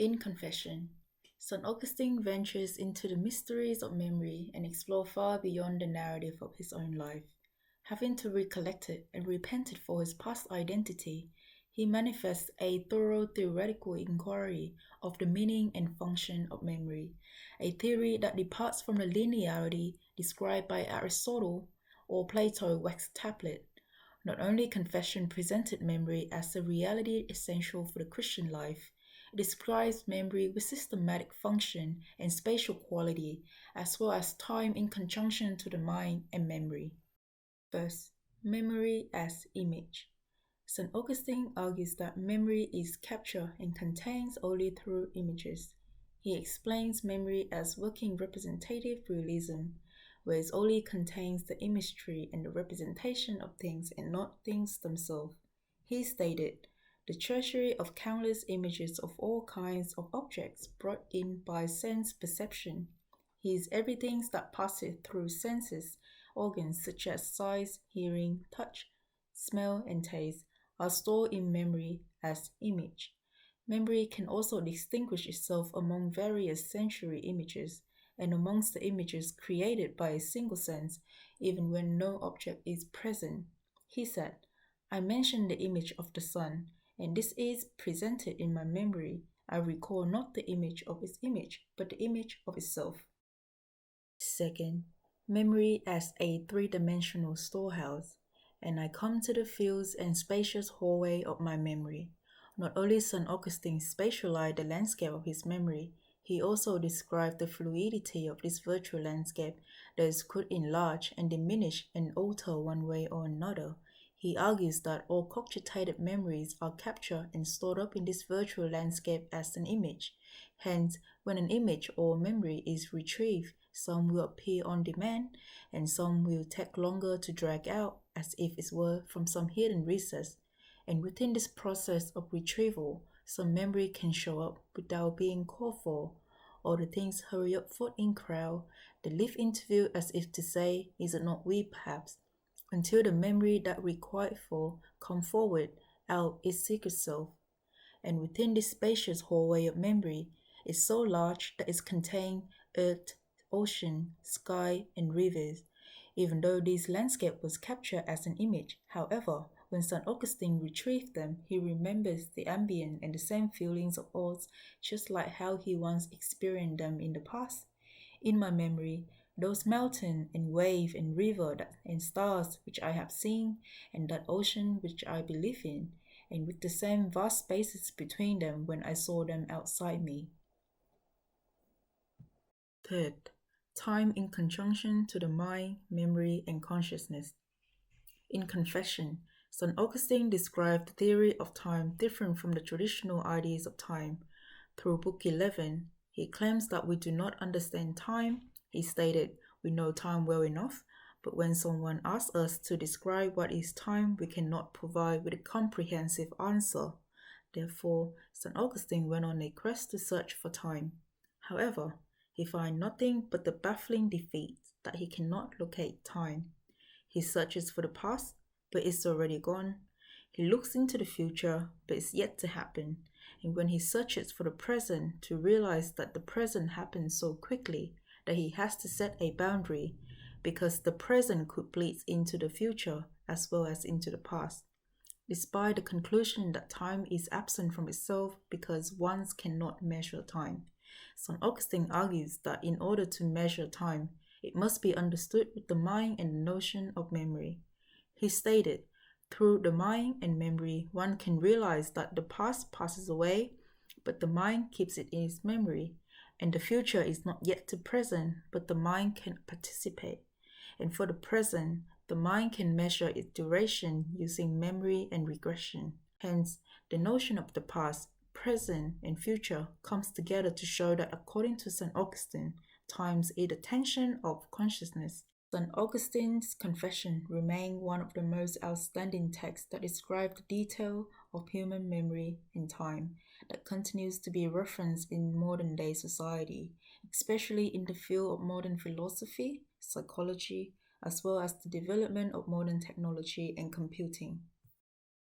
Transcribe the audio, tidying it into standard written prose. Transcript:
In Confession, St. Augustine ventures into the mysteries of memory and explores far beyond the narrative of his own life. Having to recollect it and repented for his past identity, he manifests a thorough theoretical inquiry of the meaning and function of memory, a theory that departs from the linearity described by Aristotle or Plato's wax tablet. Not only Confession presented memory as a reality essential for the Christian life, it describes memory with systematic function and spatial quality, as well as time in conjunction to the mind and memory. First, memory as image. St. Augustine argues that memory is captured and contained only through images. He explains memory as working representative realism, where it only contains the imagery and the representation of things and not things themselves. He stated, the treasury of countless images of all kinds of objects brought in by sense perception. He is everything that passes through senses, organs such as sight, hearing, touch, smell, and taste are stored in memory as image. Memory can also distinguish itself among various sensory images and amongst the images created by a single sense, even when no object is present. He said, I mentioned the image of the sun, and this is presented in my memory. I recall not the image of its image, but the image of itself. Second, memory as a three-dimensional storehouse, and I come to the fields and spacious hallway of my memory. Not only St. Augustine spatialized the landscape of his memory, he also described the fluidity of this virtual landscape that is could enlarge and diminish and alter one way or another. He argues that all cogitated memories are captured and stored up in this virtual landscape as an image. Hence, when an image or memory is retrieved, some will appear on demand, and some will take longer to drag out as if it were from some hidden recess. And within this process of retrieval, some memory can show up without being called for, or the things hurry up foot in crowd, the live interview as if to say, is it not we perhaps? Until the memory that required for come forward out its secret self. And within this spacious hallway of memory is so large that it contains earth, ocean, sky, and rivers. Even though this landscape was captured as an image, however, when St. Augustine retrieved them, he remembers the ambient and the same feelings of awe, just like how he once experienced them in the past. In my memory, those mountain and wave and river and stars which I have seen, and that ocean which I believe in, and with the same vast spaces between them when I saw them outside me. Third, time in conjunction to the mind, memory, and consciousness. In Confession, St. Augustine described the theory of time different from the traditional ideas of time. Through Book 11, he claims that we do not understand time. He stated, we know time well enough, but when someone asks us to describe what is time, we cannot provide with a comprehensive answer. Therefore, St. Augustine went on a quest to search for time. However, he finds nothing but the baffling defeat that he cannot locate time. He searches for the past, but it's already gone. He looks into the future, but it's yet to happen. And when he searches for the present to realize that the present happens so quickly that he has to set a boundary, because the present could bleed into the future as well as into the past. Despite the conclusion that time is absent from itself because one cannot measure time, St. Augustine argues that in order to measure time, it must be understood with the mind and the notion of memory. He stated, through the mind and memory, one can realize that the past passes away, but the mind keeps it in its memory, and the future is not yet to present, but the mind can participate. And for the present, the mind can measure its duration using memory and regression. Hence, the notion of the past, present, and future comes together to show that according to St. Augustine, time is the tension of consciousness. St. Augustine's Confession remains one of the most outstanding texts that describe the detail of human memory and time that continues to be referenced in modern-day society, especially in the field of modern philosophy, psychology, as well as the development of modern technology and computing.